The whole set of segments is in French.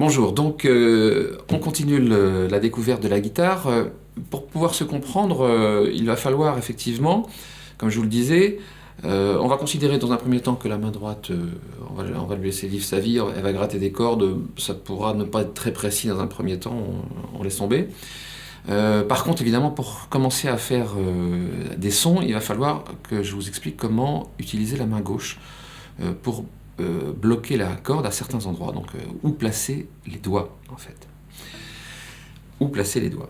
Bonjour, donc on continue la découverte de la guitare. Pour pouvoir se comprendre, il va falloir effectivement, comme je vous le disais, on va considérer dans un premier temps que la main droite, on va lui laisser vivre sa vie, elle va gratter des cordes, ça pourra ne pas être très précis dans un premier temps, on laisse tomber. Par contre, évidemment, pour commencer à faire des sons, il va falloir que je vous explique comment utiliser la main gauche pour bloquer la corde à certains endroits. Donc, où placer les doigts, en fait. Où placer les doigts.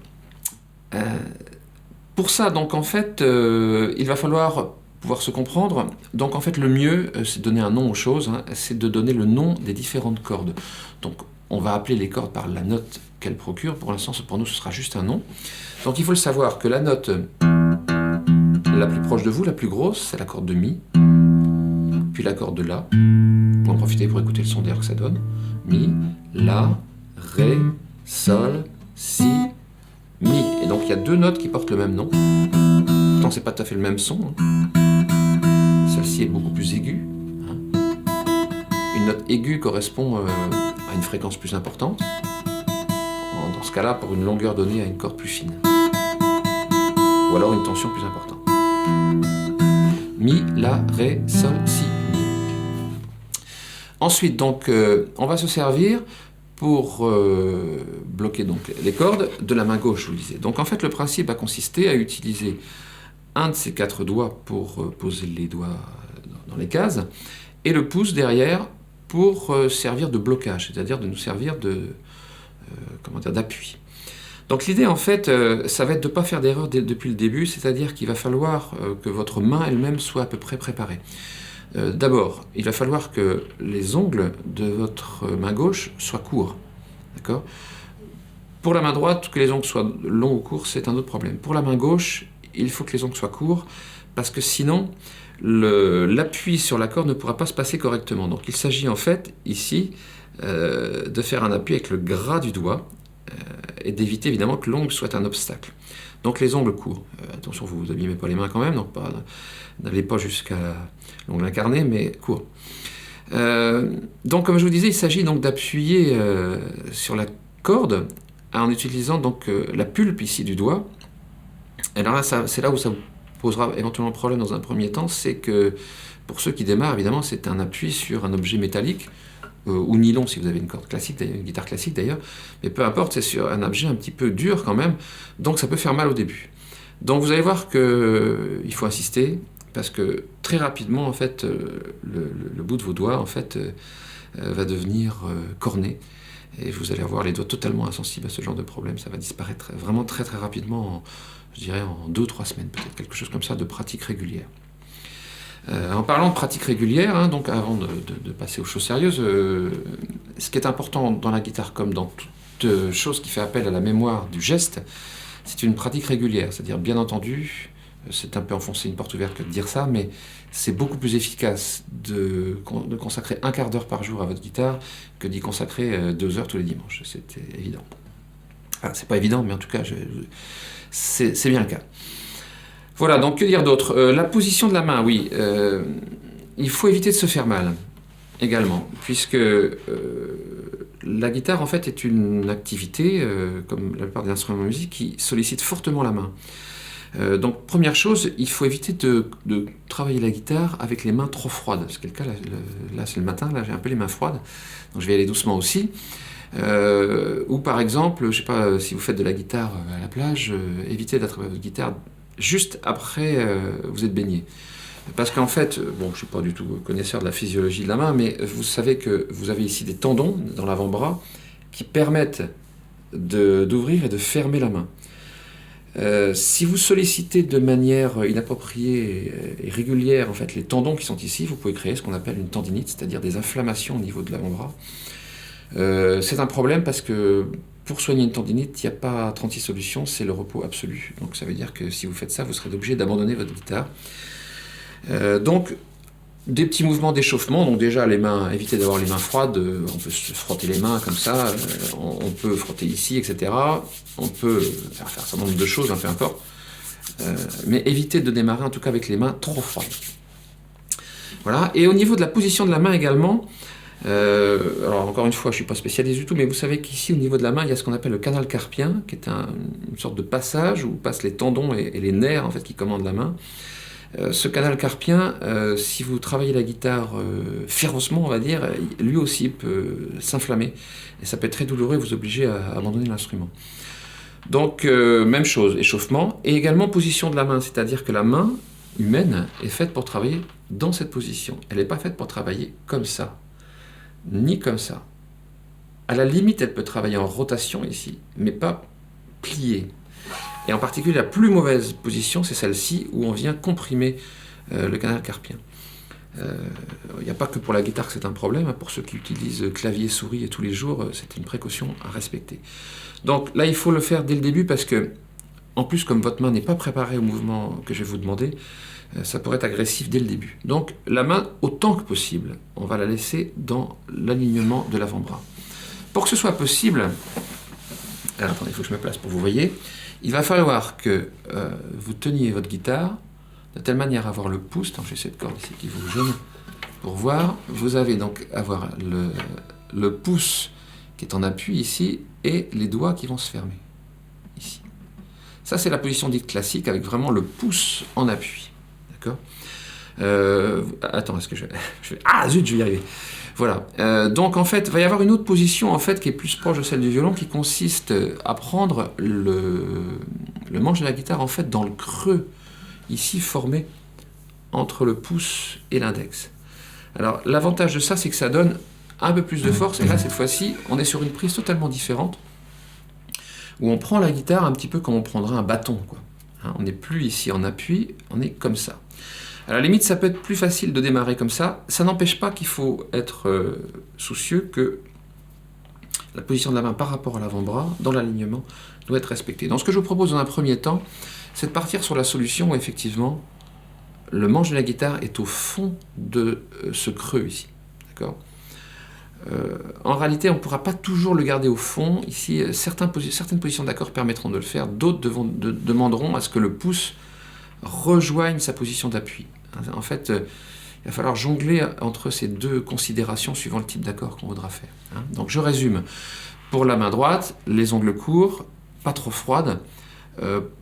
Pour ça, donc, en fait, il va falloir pouvoir se comprendre. Donc, en fait, le mieux, c'est de donner un nom aux choses, hein, c'est de donner le nom des différentes cordes. Donc, on va appeler les cordes par la note qu'elles procurent. Pour l'instant, pour nous, ce sera juste un nom. Donc, il faut le savoir que la note la plus proche de vous, la plus grosse, c'est la corde de Mi, puis la corde de La. Vous pouvez en profiter pour écouter le son d'air que ça donne. Mi, La, Ré, Sol, Si, Mi. Et donc, il y a deux notes qui portent le même nom. Pourtant, c'est pas tout à fait le même son. Celle-ci est beaucoup plus aiguë. Une note aiguë correspond à une fréquence plus importante. Dans ce cas-là, pour une longueur donnée à une corde plus fine. Ou alors une tension plus importante. Mi, La, Ré, Sol, Si, Mi. Ensuite, donc, on va se servir pour bloquer donc, les cordes de la main gauche, je vous le disais. Donc en fait, le principe va consister à utiliser un de ces quatre doigts pour poser les doigts dans les cases, et le pouce derrière pour servir de blocage, c'est-à-dire de nous servir d'appui. Donc l'idée, en fait, ça va être de ne pas faire d'erreur depuis le début, c'est-à-dire qu'il va falloir que votre main elle-même soit à peu près préparée. D'abord, il va falloir que les ongles de votre main gauche soient courts. D'accord ? Pour la main droite, que les ongles soient longs ou courts, c'est un autre problème. Pour la main gauche, il faut que les ongles soient courts, parce que sinon, l'appui sur la corde ne pourra pas se passer correctement. Donc il s'agit en fait, ici, de faire un appui avec le gras du doigt, et d'éviter évidemment que l'ongle soit un obstacle. Donc les ongles courts. Attention, vous vous abîmez pas les mains quand même, donc n'allez pas jusqu'à l'ongle incarné, mais court. Donc comme je vous disais, il s'agit donc d'appuyer sur la corde en utilisant donc la pulpe ici du doigt. Et alors là, c'est là où ça vous posera éventuellement problème dans un premier temps, c'est que pour ceux qui démarrent, évidemment, c'est un appui sur un objet métallique, ou nylon si vous avez une corde classique, une guitare classique d'ailleurs, mais peu importe, c'est sur un objet un petit peu dur quand même, donc ça peut faire mal au début. Donc vous allez voir qu'il faut insister, parce que très rapidement, en fait, le bout de vos doigts, en fait, va devenir corné, et vous allez avoir les doigts totalement insensibles à ce genre de problème. Ça va disparaître vraiment très très rapidement, je dirais en 2 ou 3 semaines, peut-être quelque chose comme ça, de pratique régulière. En parlant de pratique régulière, hein, donc avant de passer aux choses sérieuses, ce qui est important dans la guitare, comme dans toute chose qui fait appel à la mémoire du geste, c'est une pratique régulière. C'est-à-dire, bien entendu, c'est un peu enfoncer une porte ouverte que de dire ça, mais c'est beaucoup plus efficace de consacrer un quart d'heure par jour à votre guitare que d'y consacrer 2 heures tous les dimanches. C'est évident. Enfin, c'est pas évident, mais en tout cas, c'est bien le cas. Voilà, donc que dire d'autre ? La position de la main, oui. Il faut éviter de se faire mal, également, puisque la guitare, en fait, est une activité, comme la plupart des instruments de musique, qui sollicite fortement la main. Donc, première chose, il faut éviter de travailler la guitare avec les mains trop froides. C'est le cas, là c'est le matin, là j'ai un peu les mains froides, donc je vais aller doucement aussi. Ou par exemple, je ne sais pas, si vous faites de la guitare à la plage, évitez d'attraper votre guitare juste après vous êtes baigné. Parce qu'en fait, bon, je ne suis pas du tout connaisseur de la physiologie de la main, mais vous savez que vous avez ici des tendons dans l'avant-bras qui permettent d'ouvrir et de fermer la main. Si vous sollicitez de manière inappropriée et régulière en fait, les tendons qui sont ici, vous pouvez créer ce qu'on appelle une tendinite, c'est-à-dire des inflammations au niveau de l'avant-bras. C'est un problème parce que pour soigner une tendinite, il n'y a pas 36 solutions, c'est le repos absolu. Donc ça veut dire que si vous faites ça, vous serez obligé d'abandonner votre guitare. Donc, des petits mouvements d'échauffement, donc déjà les mains, évitez d'avoir les mains froides, on peut se frotter les mains comme ça, on peut frotter ici, etc. On peut faire un certain nombre de choses, peu importe. Mais évitez de démarrer en tout cas avec les mains trop froides. Voilà, et au niveau de la position de la main également, Alors encore une fois, je ne suis pas spécialiste du tout, mais vous savez qu'ici, au niveau de la main, il y a ce qu'on appelle le canal carpien, qui est une sorte de passage où passent les tendons et les nerfs en fait, qui commandent la main. Ce canal carpien, si vous travaillez la guitare férocement, on va dire, lui aussi peut s'inflammer. Et ça peut être très douloureux et vous obliger à abandonner l'instrument. Donc, même chose, échauffement. Et également position de la main, c'est-à-dire que la main humaine est faite pour travailler dans cette position. Elle n'est pas faite pour travailler comme ça, ni comme ça. À la limite, elle peut travailler en rotation ici, mais pas pliée. Et en particulier, la plus mauvaise position, c'est celle-ci, où on vient comprimer le canal carpien. Il n'y a pas que pour la guitare que c'est un problème, hein. Pour ceux qui utilisent clavier, souris et tous les jours, c'est une précaution à respecter. Donc là, il faut le faire dès le début parce que, en plus, comme votre main n'est pas préparée au mouvement que je vais vous demander, ça pourrait être agressif dès le début. Donc la main, autant que possible, on va la laisser dans l'alignement de l'avant-bras. Pour que ce soit possible, alors attendez, il faut que je me place pour que vous voyez, il va falloir que vous teniez votre guitare de telle manière à avoir le pouce, j'ai cette corde ici qui vous gêne pour voir, vous avez donc avoir le pouce qui est en appui ici et les doigts qui vont se fermer ici. Ça c'est la position dite classique avec vraiment le pouce en appui. D'accord ? Attends, est-ce que je vais... Ah zut, je vais y arriver. Voilà. Donc en fait, il va y avoir une autre position en fait qui est plus proche de celle du violon, qui consiste à prendre le manche de la guitare en fait dans le creux ici formé entre le pouce et l'index. Alors l'avantage de ça, c'est que ça donne un peu plus de force. Et là, cette fois-ci, on est sur une prise totalement différente, où on prend la guitare un petit peu comme on prendrait un bâton, quoi. Hein, on n'est plus ici en appui, on est comme ça. À la limite, ça peut être plus facile de démarrer comme ça. Ça n'empêche pas qu'il faut être soucieux que la position de la main par rapport à l'avant-bras, dans l'alignement, doit être respectée. Donc ce que je vous propose dans un premier temps, c'est de partir sur la solution où effectivement, le manche de la guitare est au fond de ce creux ici. D'accord ? En réalité, on ne pourra pas toujours le garder au fond. Ici, certaines positions d'accord permettront de le faire, d'autres demanderont à ce que le pouce rejoigne sa position d'appui. En fait, il va falloir jongler entre ces deux considérations suivant le type d'accord qu'on voudra faire. Donc je résume. Pour la main droite, les ongles courts, pas trop froides.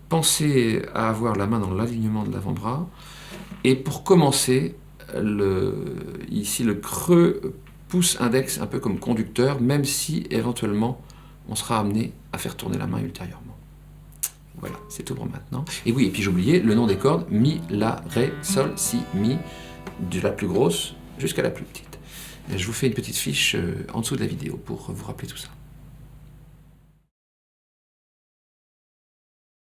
Pensez à avoir la main dans l'alignement de l'avant-bras. Et pour commencer, ici le creux pouce-index un peu comme conducteur, même si éventuellement on sera amené à faire tourner la main ultérieurement. Voilà, c'est tout pour maintenant. Et oui, et puis j'oubliais le nom des cordes, mi, la, ré, sol, si, mi, de la plus grosse jusqu'à la plus petite. Et je vous fais une petite fiche en dessous de la vidéo pour vous rappeler tout ça.